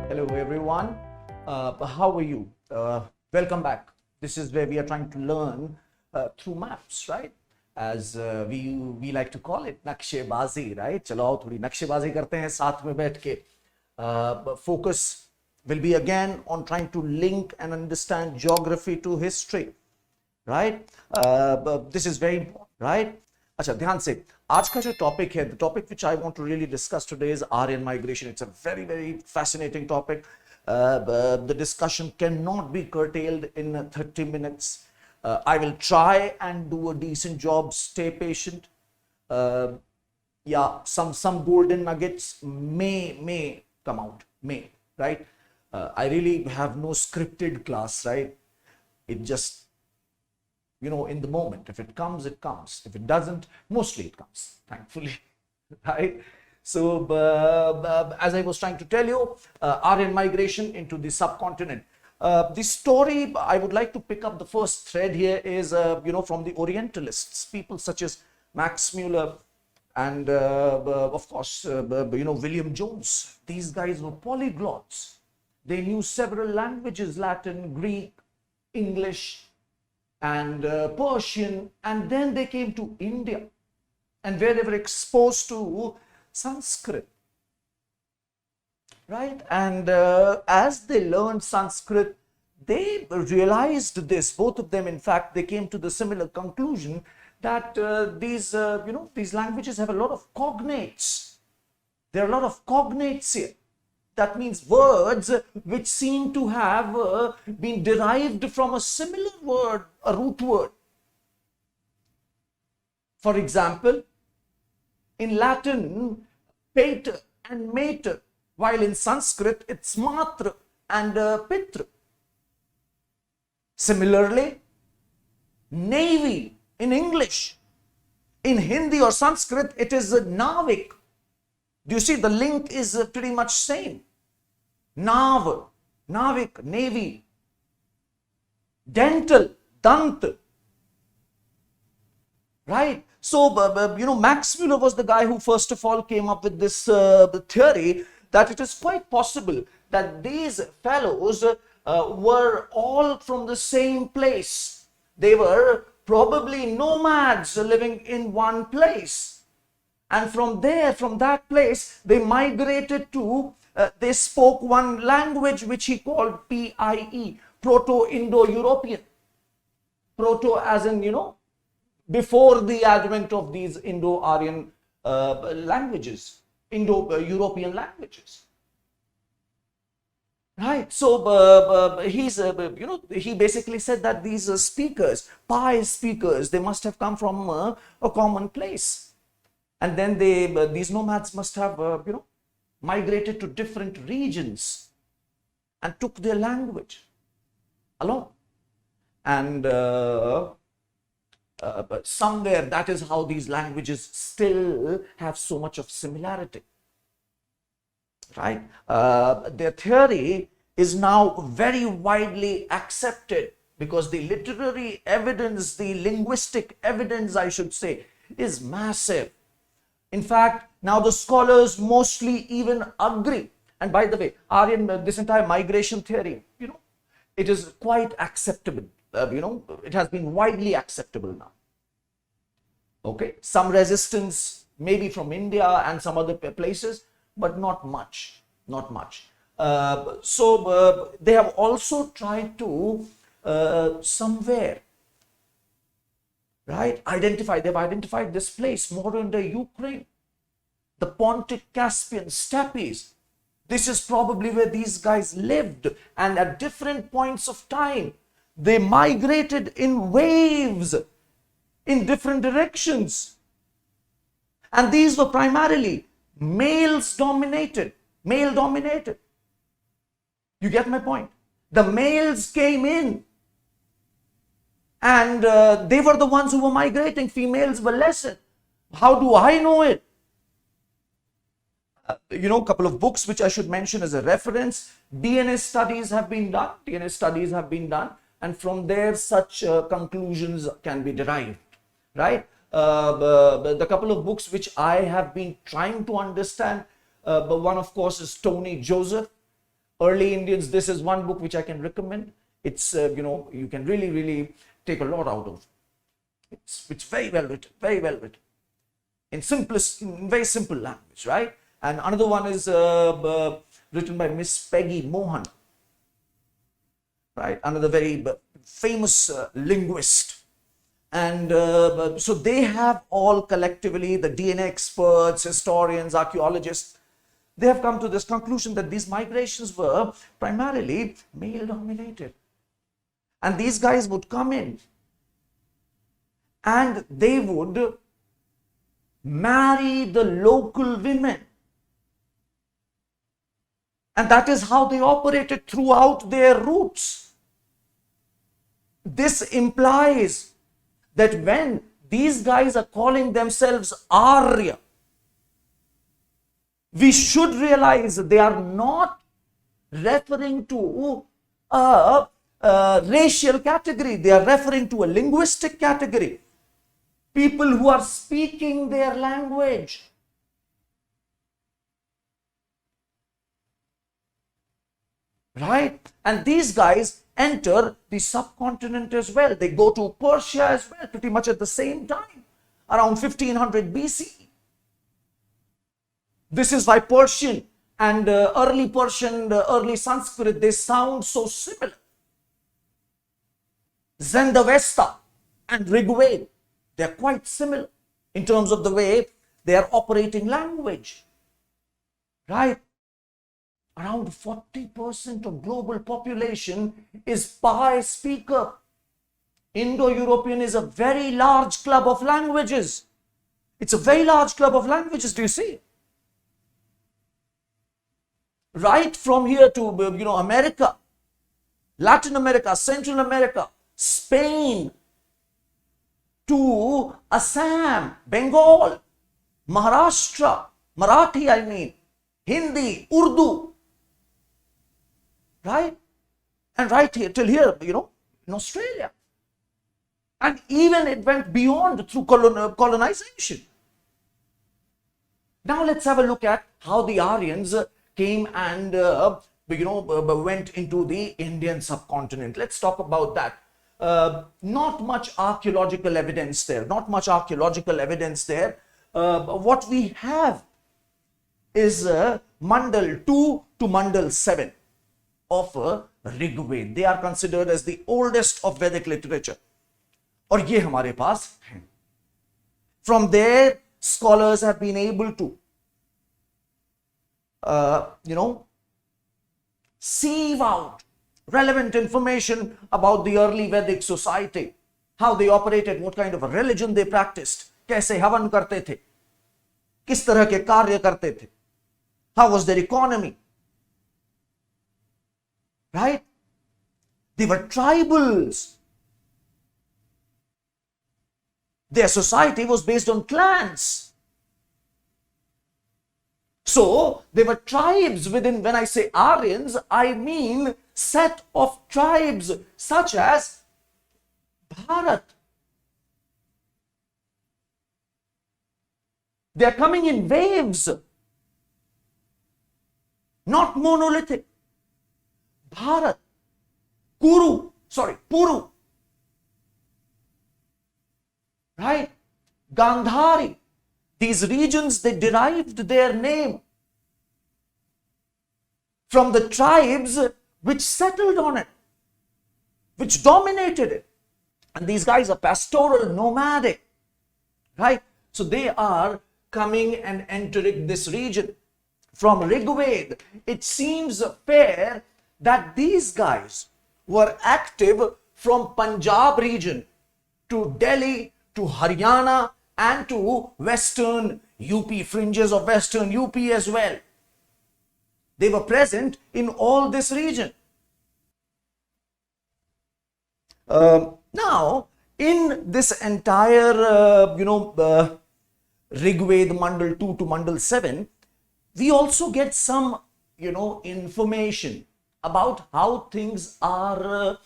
Hello everyone, how are you? Welcome back. This is where we are trying to learn through maps, right? As we like to call it, Nakshebazi, right? चलो आओ थोड़ी नक्शेबाजी करते हैं साथ में बैठ के. Focus will be again on trying to link and understand geography to history, right? This is very important, right? अच्छा ध्यान से आज का जो टॉपिक है, the topic which I want to really discuss today is Aryan migration. It's a very, very fascinating topic. The discussion cannot be curtailed in 30 minutes. I will try and do a decent job. Stay patient. Yeah, some golden nuggets may come out. May, right? I really have no scripted class, right? It just, in the moment, if it comes, it comes. If it doesn't, mostly it comes, thankfully, right? So, as I was trying to tell you, Aryan migration into the subcontinent. The story, I would like to pick up the first thread here is, from the Orientalists, people such as Max Muller and, of course, William Jones. These guys were polyglots. They knew several languages, Latin, Greek, English, and Persian, and then they came to India, and where they were exposed to Sanskrit, right? And as they learned Sanskrit, they realized this. Both of them, in fact, they came to the similar conclusion that these languages have a lot of cognates. There are a lot of cognates here. That means words which seem to have been derived from a similar word, a root word. For example, in Latin, pater and mater, while in Sanskrit, it's matra and pitra. Similarly, navy in English, in Hindi or Sanskrit, it is navik. Do you see the link is pretty much same? Nav, navik, navy. Dental, dant. Right? So, Max Muller was the guy who first of all came up with this theory that it is quite possible that these fellows were all from the same place. They were probably nomads living in one place. And from there, from that place, they migrated to, they spoke one language which he called PIE, Proto-Indo-European. Proto as in, before the advent of these Indo-Aryan languages, Indo-European languages. Right, so he basically said that these speakers, PIE speakers, they must have come from a common place. And then these nomads must have, migrated to different regions and took their language along. And somewhere that is how these languages still have so much of similarity, right? Their theory is now very widely accepted because the literary evidence, the linguistic evidence, I should say, is massive. In fact, now the scholars mostly even agree. And by the way, Aryan, this entire migration theory, it is quite acceptable. It has been widely acceptable now. Okay, some resistance maybe from India and some other places, but not much, not much. So they have also tried to somewhere, right, they've identified this place, modern-day Ukraine, the Pontic Caspian steppes. This is probably where these guys lived, and at different points of time, they migrated in waves in different directions. And these were primarily male dominated. You get my point? The males came in and they were the ones who were migrating. Females were lesser. How do I know it? A couple of books which I should mention as a reference. DNA studies have been done, and from there such conclusions can be derived, right? The couple of books which I have been trying to understand, but one of course is Tony Joseph, Early Indians. This is one book which I can recommend. It's, you can really take a lot out of. It's very well written, in very simple language, right? And another one is written by Miss Peggy Mohan, right? Another very famous linguist. And so they have all collectively, the DNA experts, historians, archaeologists, they have come to this conclusion that these migrations were primarily male dominated. And these guys would come in and they would marry the local women. And that is how they operated throughout their routes. This implies that when these guys are calling themselves Arya, we should realize they are not referring to a racial category. They are referring to a linguistic category. People who are speaking their language. Right? And these guys enter the subcontinent as well. They go to Persia as well, pretty much at the same time, around 1500 BC. This is why Persian and early Persian, early Sanskrit, they sound so similar. Zendavesta and Rigveda, they are quite similar in terms of the way they are operating language. Right? Around 40% of global population is Pai speaker. Indo-European is a very large club of languages. It's a very large club of languages, do you see? Right from here to, America, Latin America, Central America, Spain, to Assam, Bengal, Maharashtra, Marathi, Hindi, Urdu, right? And right here, till here, in Australia. And even it went beyond through colonization. Now let's have a look at how the Aryans came and went into the Indian subcontinent. Let's talk about that. Not much archaeological evidence there. What we have is Mandal 2 to Mandal 7 of Rigveda. They are considered as the oldest of Vedic literature. और ये हमारे पास हैं. From there, scholars have been able to sieve out relevant information about the early Vedic society, how they operated, what kind of a religion they practiced, कैसे हवन करते थे, किस तरह के कार्य करते थे, how was their economy, right? They were tribals. Their society was based on clans. So, they were tribes within, when I say Aryans, I mean set of tribes such as Bharat. They are coming in waves, not monolithic. Bharat, Puru, right? Gandhari. These regions, they derived their name from the tribes which settled on it, which dominated it. And these guys are pastoral, nomadic, right? So they are coming and entering this region. From Rigveda, it seems fair that these guys were active from Punjab region to Delhi, to Haryana, and to western UP, fringes of western UP as well. They were present in all this region. Now, in this entire, Rigveda Mandal 2 to Mandal 7, we also get some, information about how things are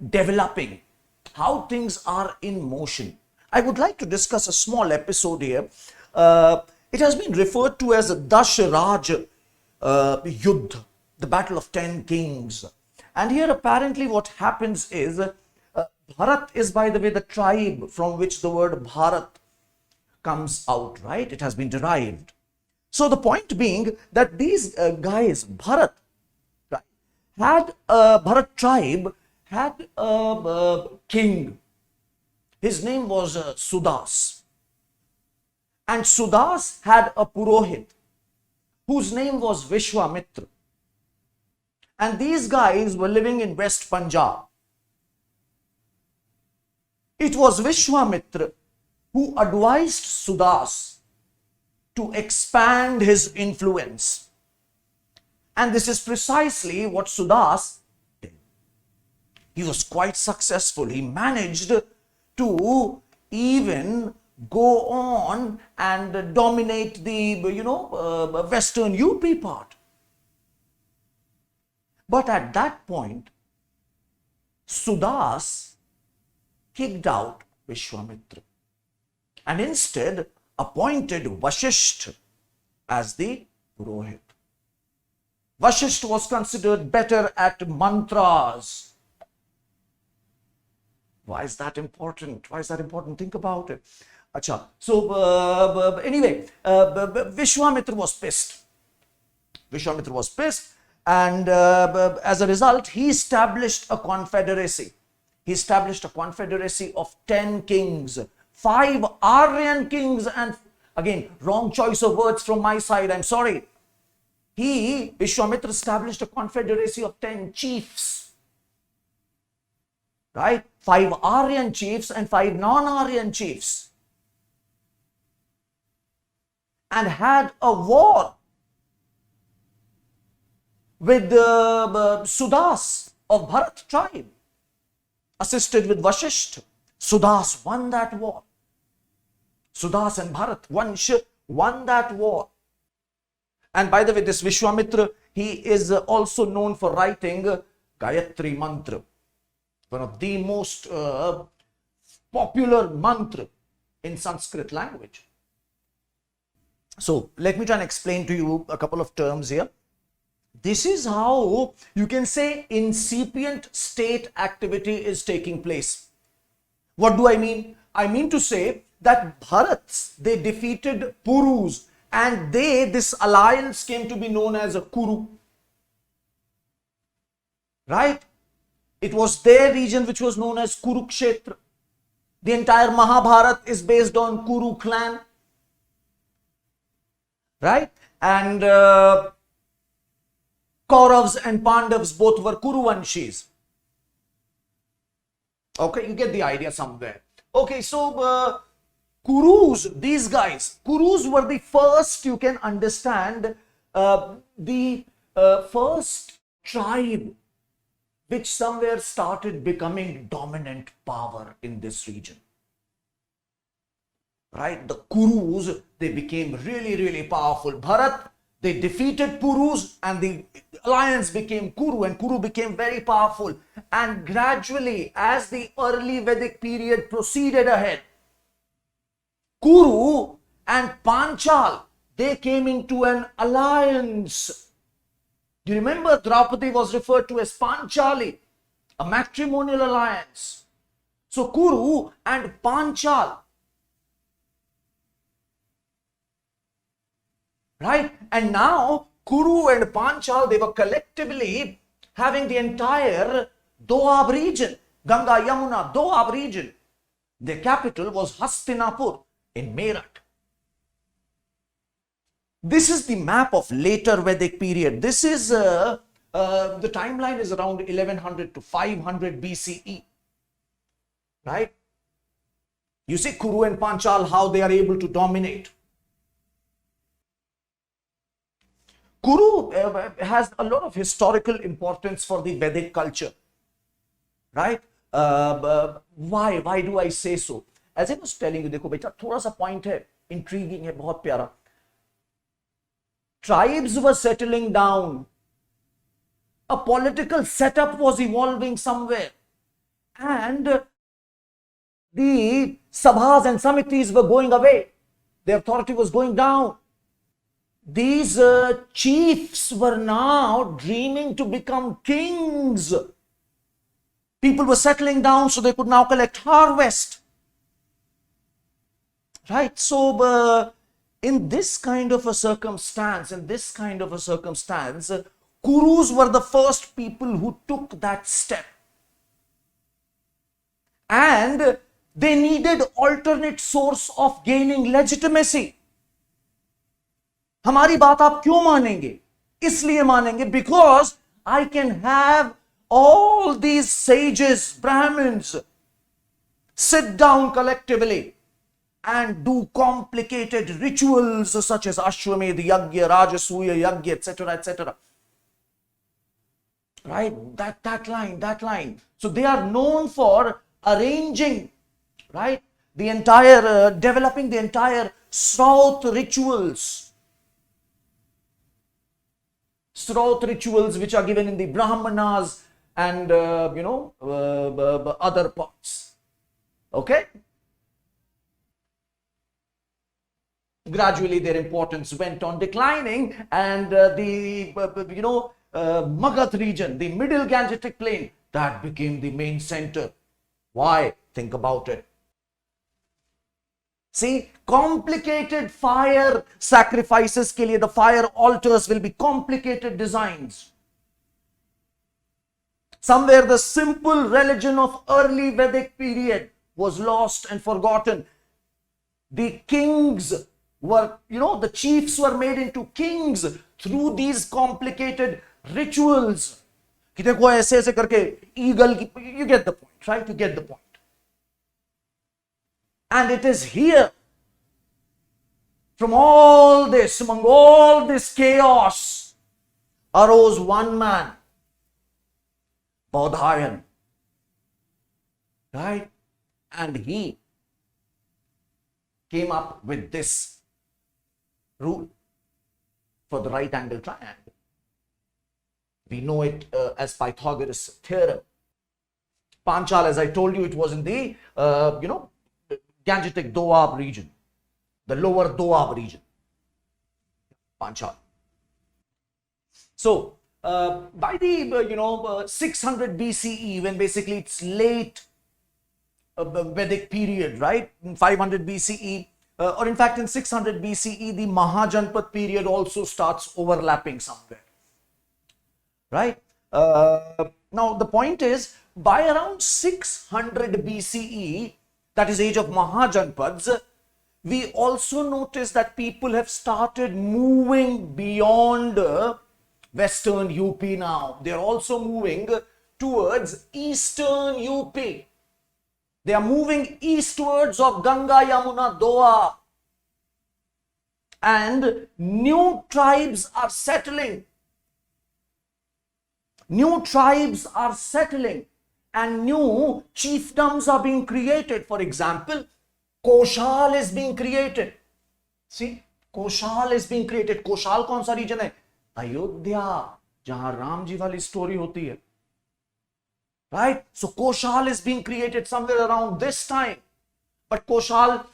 developing, how things are in motion. I would like to discuss a small episode here. It has been referred to as a Dasharaj Yuddha, the Battle of 10 Kings. And here apparently what happens is, Bharat is, by the way, the tribe from which the word Bharat comes out, right? It has been derived. So the point being that these guys, Bharat, right, Bharat tribe had a king. His name was Sudas. And Sudas had a Purohit whose name was Vishwamitra. And these guys were living in West Punjab. It was Vishwamitra who advised Sudas to expand his influence. And this is precisely what Sudas did. He was quite successful. He managed to even go on and dominate the, western UP part. But at that point, Sudas kicked out Vishwamitra and instead appointed Vasishtha as the Purohit. Vasishtha was considered better at mantras. Why is that important? Why is that important? Think about it. Acha. So, anyway, Vishwamitra was pissed. Vishwamitra was pissed, and as a result, he established a confederacy. He established a confederacy of 10 kings, 5 Aryan kings, and again, wrong choice of words from my side, I'm sorry. Vishwamitra established a confederacy of 10 chiefs, right? 5 Aryan chiefs and 5 non-Aryan chiefs, and had a war with Sudas of Bharat tribe, assisted with Vasishtha. Sudas won that war. Sudas and Bharat won that war. And by the way, this Vishwamitra, he is also known for writing Gayatri Mantra, one of the most popular mantra in Sanskrit language. So let me try and explain to you a couple of terms here. This is how you can say incipient state activity is taking place. What do I mean? I mean to say that Bharats, they defeated Purus, and this alliance came to be known as a Kuru. Right? It was their region which was known as Kurukshetra. The entire Mahabharat is based on Kuru clan. Right? And Kauravas and Pandavas both were Kuruvanshis. Okay, you get the idea somewhere. Okay, so Kurus, these guys, Kurus were the first, you can understand, the first tribe which somewhere started becoming dominant power in this region. Right? The Kurus, they became really, really powerful. Bharat, they defeated Purus and the alliance became Kuru, and Kuru became very powerful. And gradually, as the early Vedic period proceeded ahead, Kuru and Panchal, they came into an alliance. Do you remember Draupadi was referred to as Panchali, a matrimonial alliance? So Kuru and Panchal, right? And now Kuru and Panchal, they were collectively having the entire Doab region, Ganga, Yamuna, Doab region. Their capital was Hastinapur in Meerut. This is the map of later Vedic period. This is, the timeline is around 1100 to 500 BCE, right? You see Kuru and Panchal, how they are able to dominate. Kuru has a lot of historical importance for the Vedic culture, right? Why? Why do I say so? As I was telling you, देखो बेटा थोड़ा सा point है, intriguing है, बहुत प्यारा. Tribes were settling down. A political setup was evolving somewhere. And the Sabhas and samitis were going away. Their authority was going down. These chiefs were now dreaming to become kings. People were settling down so they could now collect harvest. Right? So, in this kind of a circumstance, Kurus were the first people who took that step. And they needed alternate source of gaining legitimacy. हमारी बात आप क्यों मानेंगे? इसलिए मानेंगे because I can have all these sages, Brahmins, sit down collectively and do complicated rituals such as Ashwamedh Yagya, Rajasuya Yagya, etc., etc. Right? That line. So they are known for arranging, right, the entire, developing the entire Sraut rituals. Sraut rituals which are given in the Brahmanas and, other parts. Okay? Gradually their importance went on declining, and Magadh region, the middle Gangetic plain, that became the main center. Why? Think about it. See, complicated fire sacrifices ke liye, the fire altars will be complicated designs. Somewhere the simple religion of early Vedic period was lost and forgotten. The kings were, the chiefs were made into kings through these complicated rituals. You get the point, right? You get the point. And it is here, from all this, among all this chaos, arose one man, Aryan, right? And he came up with this rule for the right angle triangle. We know it as Pythagoras' theorem. Panchal, as I told you, it was in the, Gangetic Doab region, the lower Doab region, Panchal. So, by the 600 BCE, when basically it's late Vedic period, right? In 500 BCE, or in fact in 600 BCE, the Mahajanpat period also starts overlapping somewhere, right? Now the point is, by around 600 BCE, that is age of Mahajanpads, we also notice that people have started moving beyond western UP now. They are also moving towards eastern UP. They are moving eastwards of Ganga, Yamuna, Doab. And new tribes are settling. New tribes are settling. And new chiefdoms are being created. For example, Koshal is being created. See, Koshal is being created. Koshal कौन सा region है? अयोध्या, जहां राम जी वाली story होती है. Right? So Koshal is being created somewhere around this time. But Koshal,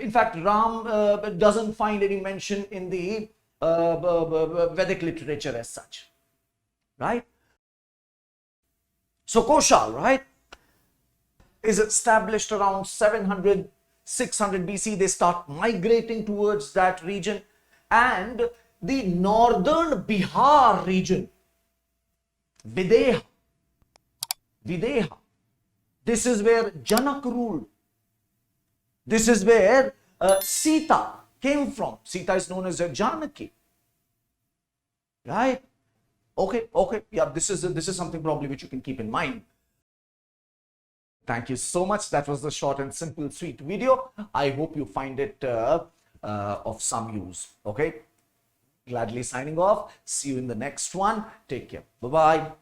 in fact, Ram doesn't find any mention in the Vedic literature as such. Right? So Koshal, right, is established around 700, 600 BC. They start migrating towards that region. And the northern Bihar region, Videha, this is where Janak ruled. This is where Sita came from. Sita is known as Janaki. Right? Okay. Yeah, this is something probably which you can keep in mind. Thank you so much. That was the short and simple, sweet video. I hope you find it of some use. Okay. Gladly signing off. See you in the next one. Take care. Bye-bye.